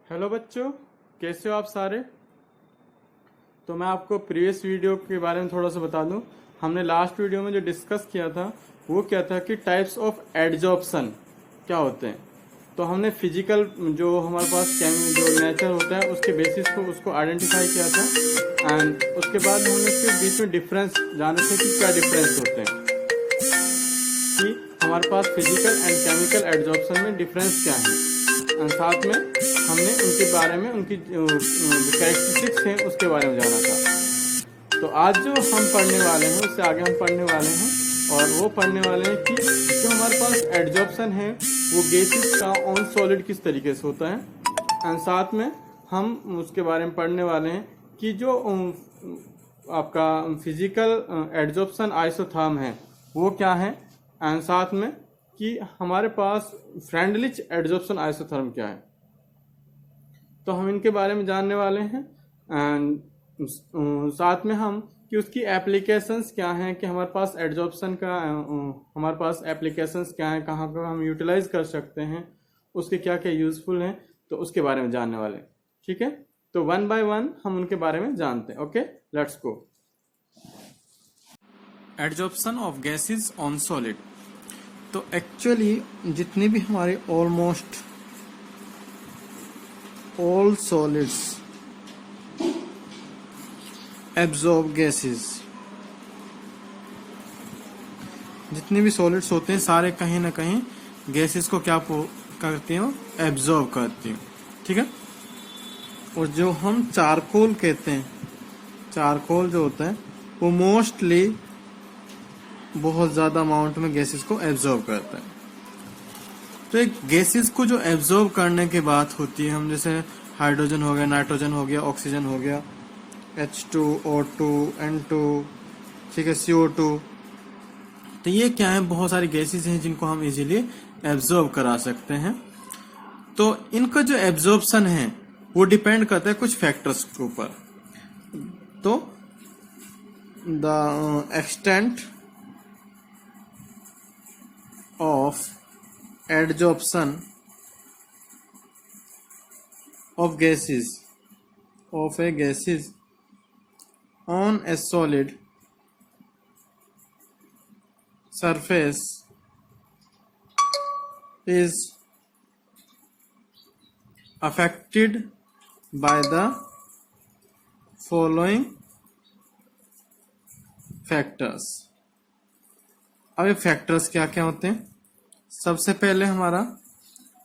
Hello बच्चों, कैसे हो आप सारे। तो मैं आपको प्रीवियस वीडियो के बारे में थोड़ा सा बता दूं। हमने लास्ट वीडियो में जो डिस्कस किया था वो क्या था कि टाइप्स ऑफ एडजॉर्प्शन क्या होते हैं। तो हमने फिजिकल जो हमारे पास जो नेचर होता है उसके बेसिस को उसको आइडेंटिफाई किया था एंड उसके बाद हमने उसके बीच में डिफरेंस जाने थे कि क्या डिफरेंस होते हैं, कि हमारे पास फिजिकल एंड केमिकल एडजॉर्प्शन में डिफरेंस क्या है। और साथ में हमने उनके बारे में उनकी जो कैरेक्टरिस्टिक्स हैं उसके बारे में जाना था। तो आज जो हम पढ़ने वाले हैं उससे आगे हम पढ़ने वाले हैं और वो पढ़ने वाले हैं कि जो हमारे पास एडजॉर्प्शन है वो गैसेस का ऑन सॉलिड किस तरीके से होता है। एंड साथ में हम उसके बारे में पढ़ने वाले हैं कि जो आपका फिजिकल एडजॉर्प्शन आइसोथर्म है वो क्या है। एंड साथ में कि हमारे पास फ्रेंडलिच एडजॉर्प्शन आइसोथर्म क्या है। तो हम इनके बारे में जानने वाले हैं एंड साथ में हम कि उसकी एप्लीकेशंस क्या हैं, कि हमारे पास एडजॉर्प्शन का हमारे पास एप्लीकेशंस क्या हैं, कहाँ पर हम यूटिलाइज कर सकते हैं, उसके क्या क्या यूजफुल हैं, तो उसके बारे में जानने वाले हैं। ठीक है, तो वन बाय वन हम उनके बारे में जानते हैं। Okay, let's go. Adsorption of gases on solid. तो एक्चुअली जितने भी हमारे almost all solids absorb gases, जितने भी सॉलिड्स होते हैं सारे कहीं ना कहीं गैसेस को क्या करते हैं, एब्जॉर्ब करते हैं। ठीक है, और जो हम चारकोल कहते हैं, चारकोल जो होता है वो मोस्टली बहुत ज्यादा अमाउंट में गैसेस को एब्जॉर्ब करता है। तो एक गैसेस को जो एब्जॉर्ब करने की बात होती है, हम जैसे हाइड्रोजन हो गया, नाइट्रोजन हो गया, ऑक्सीजन हो गया, H2, O2, N2, ठीक है, CO2, तो ये क्या है, बहुत सारी गैसेस हैं जिनको हम इजीली एब्जॉर्ब करा सकते हैं। तो इनका जो एब्जॉर्प्शन है वो डिपेंड करता है कुछ फैक्टर्स के ऊपर। तो the extent of adsorption of gases of a gases on a solid surface is affected by the following factors। अब ये फैक्टर्स क्या क्या होते हैं। सबसे पहले हमारा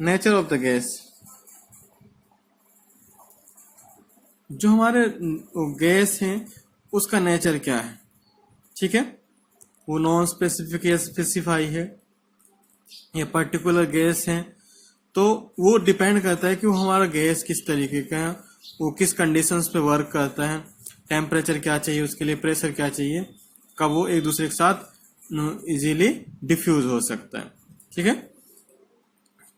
नेचर ऑफ द गैस, जो हमारे गैस हैं उसका नेचर क्या है। ठीक है, वो नॉन स्पेसिफिक या स्पेसिफाई है या पर्टिकुलर गैस है, तो वो डिपेंड करता है कि वो हमारा गैस किस तरीके का है, वो किस कंडीशंस पे वर्क करता है, टेम्परेचर क्या चाहिए उसके लिए, प्रेशर क्या चाहिए, कब वो एक दूसरे के साथ इजीली डिफ्यूज हो सकता है। ठीक है,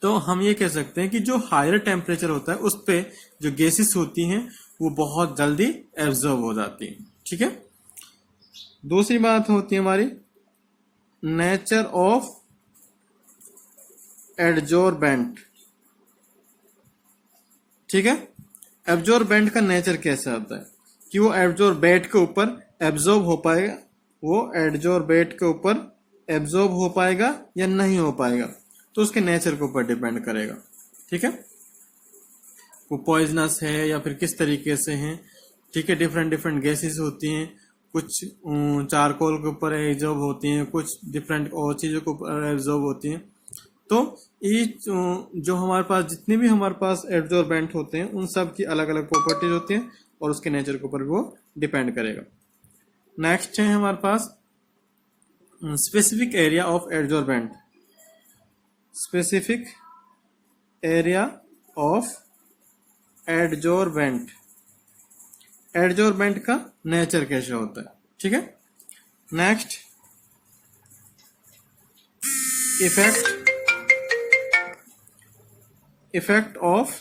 तो हम ये कह सकते हैं कि जो हायर टेम्परेचर होता है उस पे जो गैसेस होती हैं वो बहुत जल्दी एब्जॉर्ब हो जाती हैं। ठीक है, दूसरी बात होती है हमारी नेचर ऑफ एडजॉर्बेंट। ठीक है, एब्जॉर्बेंट का नेचर कैसा होता है कि वो एब्जॉर्बेट के ऊपर एब्जॉर्ब हो पाएगा, वो एडजॉर्बेट के ऊपर एब्जॉर्ब हो पाएगा या नहीं हो पाएगा, तो उसके नेचर के ऊपर डिपेंड करेगा। ठीक है, वो पॉइजनस है या फिर किस तरीके से है। ठीक है, डिफरेंट डिफरेंट गैसेस होती हैं, कुछ चारकोल के ऊपर एब्जॉर्ब होती हैं, कुछ डिफरेंट और चीजों के ऊपर एब्जॉर्ब होती हैं। तो ईच जो हमारे पास जितने भी हमारे पास एब्जॉर्बेंट होते हैं उन सब की अलग अलग प्रॉपर्टीज होती हैं और उसके नेचर के ऊपर वो डिपेंड करेगा। नेक्स्ट है हमारे पास specific area of absorbent. Specific area of adsorbent, adsorbent का नेचर कैसा होता है। ठीक है, next effect of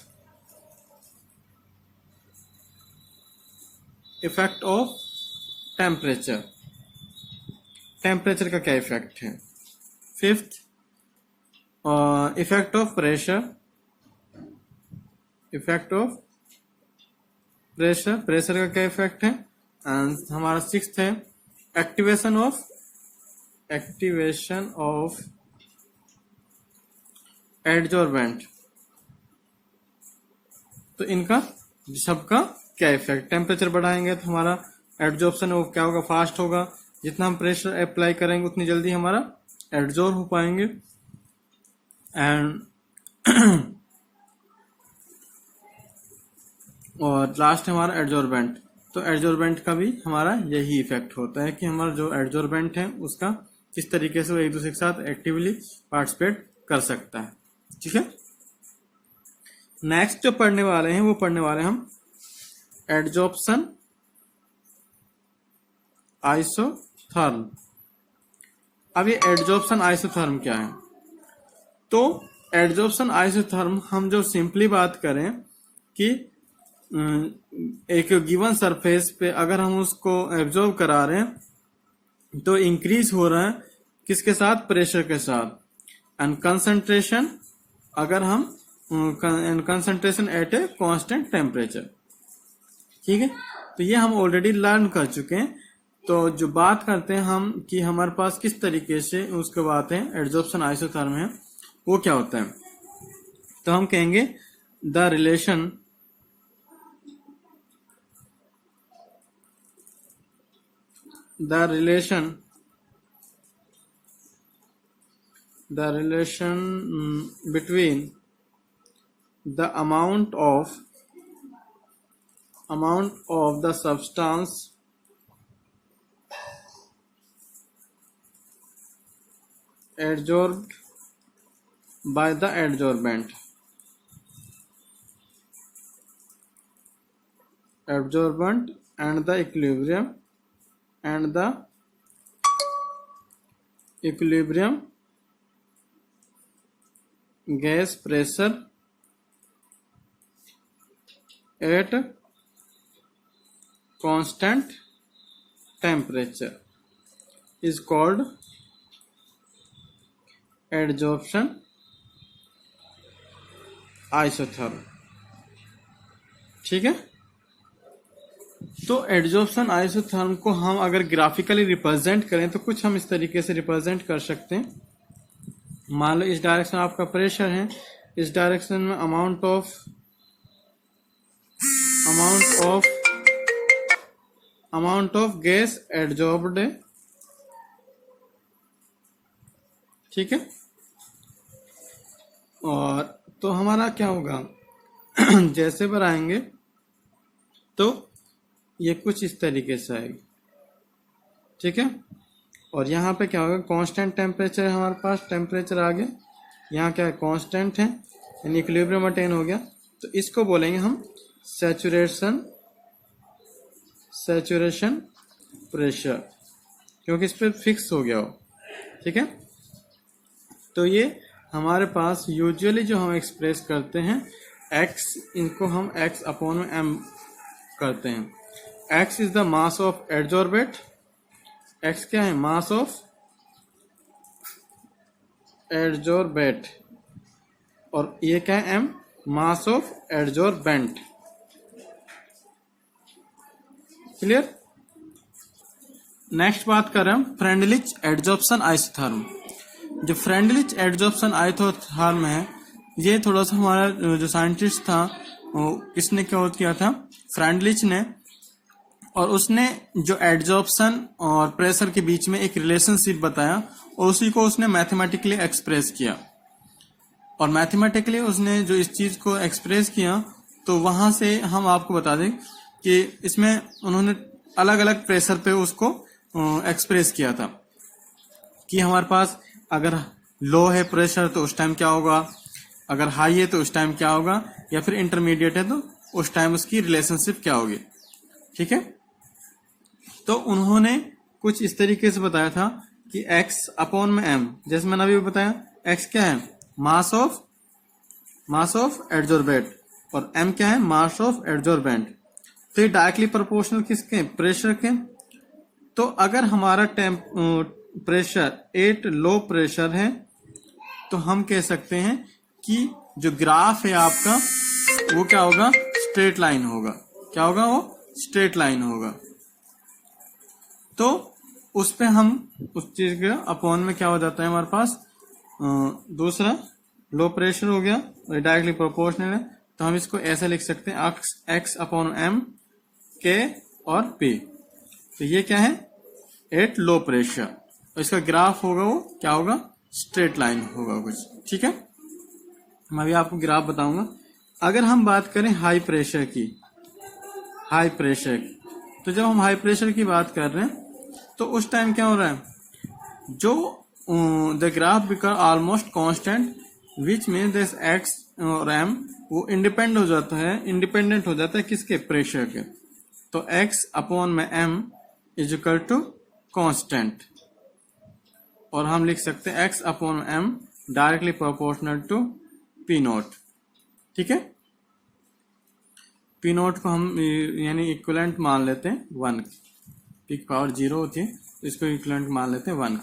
temperature, temperature का क्या इफेक्ट है। Fifth effect of pressure, effect of pressure, pressure का क्या इफेक्ट है। एंड हमारा सिक्स्थ है एक्टिवेशन ऑफ एडजॉर्बेंट। तो इनका सबका क्या इफेक्ट, टेम्परेचर बढ़ाएंगे तो हमारा एडजॉर्प्शन वो क्या होगा, फास्ट होगा। जितना हम प्रेशर अप्लाई करेंगे उतनी जल्दी हमारा एडजॉर्ब हो पाएंगे। एंड और लास्ट हमारा एडजॉर्बेंट। तो एडजॉर्बेंट का भी हमारा यही इफेक्ट होता है कि हमारा जो एडजॉर्बेंट है उसका किस तरीके से वो एक दूसरे के साथ एक्टिवली पार्टिसिपेट कर सकता है। ठीक है, नेक्स्ट जो पढ़ने वाले हैं वो पढ़ने वाले हम एडजॉर्प्शन आइसोथर्म। अब ये एडजॉर्प्शन आइसोथर्म क्या है। तो एडजॉर्प्शन आइसोथर्म हम जो सिंपली बात करें कि एक गिवन सरफेस पे अगर हम उसको एब्जॉर्ब करा रहे हैं तो इंक्रीज हो रहा है किसके साथ, प्रेशर के साथ। एंड कंसंट्रेशन अगर हम concentration at a constant temperature. ठीक है, तो ये हम ऑलरेडी लर्न कर चुके हैं। तो जो बात करते हैं हम कि हमारे पास किस तरीके से उसके बात है एडजॉर्प्शन आइसोथर्म है वो क्या होता है। तो हम कहेंगे the relation between the amount of the substance adsorbed by the adsorbent and the equilibrium gas pressure at constant temperature is called adsorption isotherm। ठीक है, तो एडजॉर्प्शन आइसोथर्म को हम अगर ग्राफिकली रिप्रेजेंट करें तो कुछ हम इस तरीके से रिप्रेजेंट कर सकते हैं। मान लो इस डायरेक्शन आपका प्रेशर है, इस डायरेक्शन में अमाउंट ऑफ गैस एडजॉर्ब्ड है। ठीक है, और तो हमारा क्या होगा जैसे बढ़ाएंगे तो ये कुछ इस तरीके से आएगी। ठीक है, और यहाँ पे क्या होगा, कांस्टेंट टेम्परेचर है हमारे पास, टेम्परेचर आ गया, यहाँ क्या है कांस्टेंट है यानी इक्विलिब्रियम अटेन हो गया। तो इसको बोलेंगे हम सैचुरेशन प्रेशर, क्योंकि इस पर फिक्स हो गया हो। ठीक है, तो ये हमारे पास यूजुअली जो हम एक्सप्रेस करते हैं एक्स, इनको हम एक्स अपॉन में एम करते हैं। X is the mass of adsorbate, X क्या है, मास ऑफ एडजॉर्बेट, और ये क्या है M, mass of adsorbent. Clear. Next बात कर रहे हैं हम फ्रेंडलिच एडजॉर्प्शन आइसोथर्म। जो फ्रेंडलिच एडजॉर्प्शन आइसोथर्म है ये थोड़ा सा हमारा जो साइंटिस्ट था वो किसने क्या किया था, फ्रेंडलिच ने, और उसने जो एडजॉर्प्शन और प्रेशर के बीच में एक रिलेशनशिप बताया और उसी को उसने मैथमेटिकली एक्सप्रेस किया। और मैथमेटिकली उसने जो इस चीज को एक्सप्रेस किया तो वहां से हम आपको बता दें कि इसमें उन्होंने अलग अलग प्रेशर पे उसको एक्सप्रेस किया था कि हमारे पास अगर लो है प्रेशर तो उस टाइम क्या होगा, अगर हाई है तो उस टाइम क्या होगा, या फिर इंटरमीडिएट है तो उस टाइम उसकी रिलेशनशिप क्या होगी। ठीक है, तो उन्होंने कुछ इस तरीके से बताया था कि x अपॉन में m, जैसे मैंने अभी बताया x क्या है, मास ऑफ एडजॉर्बेट, और m क्या है, मास ऑफ एडजॉर्बेंट। तो ये डायरेक्टली प्रोपोर्शनल किसके, प्रेशर के। तो अगर हमारा प्रेशर एट लो प्रेशर है तो हम कह सकते हैं कि जो ग्राफ है आपका वो क्या होगा, स्ट्रेट लाइन होगा। क्या होगा, वो स्ट्रेट लाइन होगा। तो उस पे हम उस चीज के अपॉन में क्या हो जाता है हमारे पास, दूसरा लो प्रेशर हो गया और डायरेक्टली प्रोपोर्शनल है, तो हम इसको ऐसे लिख सकते हैं एक्स अपॉन एम के और पी। तो ये क्या है, एट लो प्रेशर, और इसका ग्राफ होगा वो क्या होगा, स्ट्रेट लाइन होगा कुछ। ठीक है, मैं अभी आपको ग्राफ बताऊंगा। अगर हम बात करें हाई प्रेशर की, हाई प्रेशर की, तो जब हम हाई प्रेशर की बात कर रहे हैं तो उस टाइम क्या हो रहा है, जो the graph become almost constant which mean this X और एम वो इंडिपेंडेंट हो जाता है किसके, प्रेशर के। तो एक्स अपॉन में M is equal to constant, और हम लिख सकते हैं X upon M directly proportional to P naught. ठीक है, पी नोट को हम यानी इक्विवेलेंट मान लेते हैं 1, पी की पावर 0 होती है तो इसको इक्विवेलेंट मान लेते हैं 1।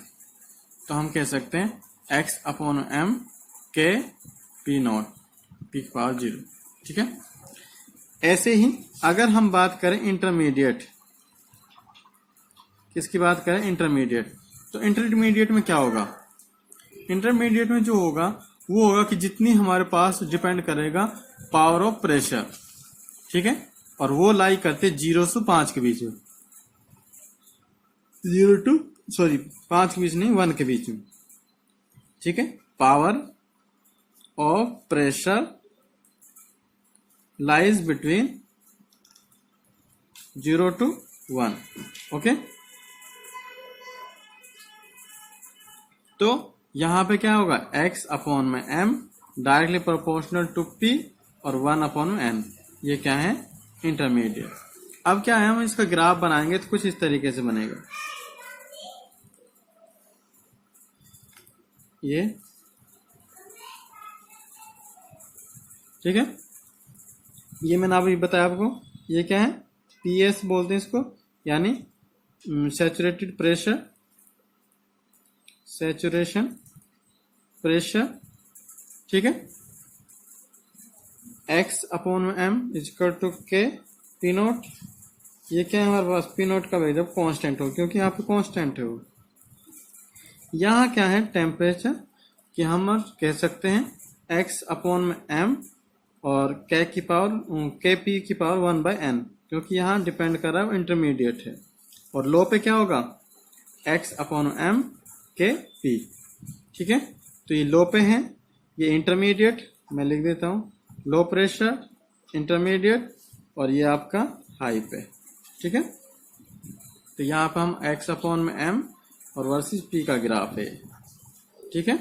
तो हम कह सकते हैं एक्स अपॉन एम के पी नोट, पी की पावर 0। ठीक है, ऐसे ही अगर हम बात करें इंटरमीडिएट, किसकी बात करें, इंटरमीडिएट, तो इंटरमीडिएट में क्या होगा, इंटरमीडिएट में जो होगा वो होगा कि जितनी हमारे पास डिपेंड करेगा पावर ऑफ प्रेशर। ठीक है, और वो लाई करते 0 से 5 के बीच में, 5 के बीच नहीं, 1 के बीच में। ठीक है, power of pressure lies between 0 to 1। Okay, तो यहां पे क्या होगा, x अपॉन में m directly proportional to p और 1 अपॉन में n। ये क्या है, इंटरमीडिएट। अब क्या है, हम इसका ग्राफ बनाएंगे तो कुछ इस तरीके से बनेगा। ये ठीक है, ये मैंने अभी बताया आपको, ये क्या है, PS बोलते हैं इसको, यानी सैचुरेटेड प्रेशर, सैचुरेशन प्रेशर। ठीक है, x upon m equal to K P naught. ये क्या है हमारे पास, पी नोट का वैल्यू जब कांस्टेंट हो, क्योंकि यहाँ पे कांस्टेंट है वो। यहाँ क्या है, टेम्परेचर, कि हम कह सकते हैं x अपॉन में m और के की पावर के पी की पावर 1/n, क्योंकि यहाँ डिपेंड कर रहा है, इंटरमीडिएट है। और लो पे क्या होगा, x अपॉन m के पी। ठीक है, तो ये लो पे है, ये इंटरमीडिएट, मैं लिख देता हूँ लो प्रेशर, इंटरमीडिएट, और ये आपका हाई पे। ठीक है, तो यहाँ पे हम x अपॉन में m और वर्सेस p का ग्राफ है। ठीक है,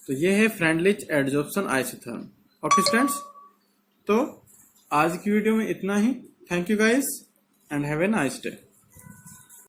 तो ये है Freundlich adsorption isotherm. Okay students, तो आज की वीडियो में इतना ही। Thank you guys and have a nice day.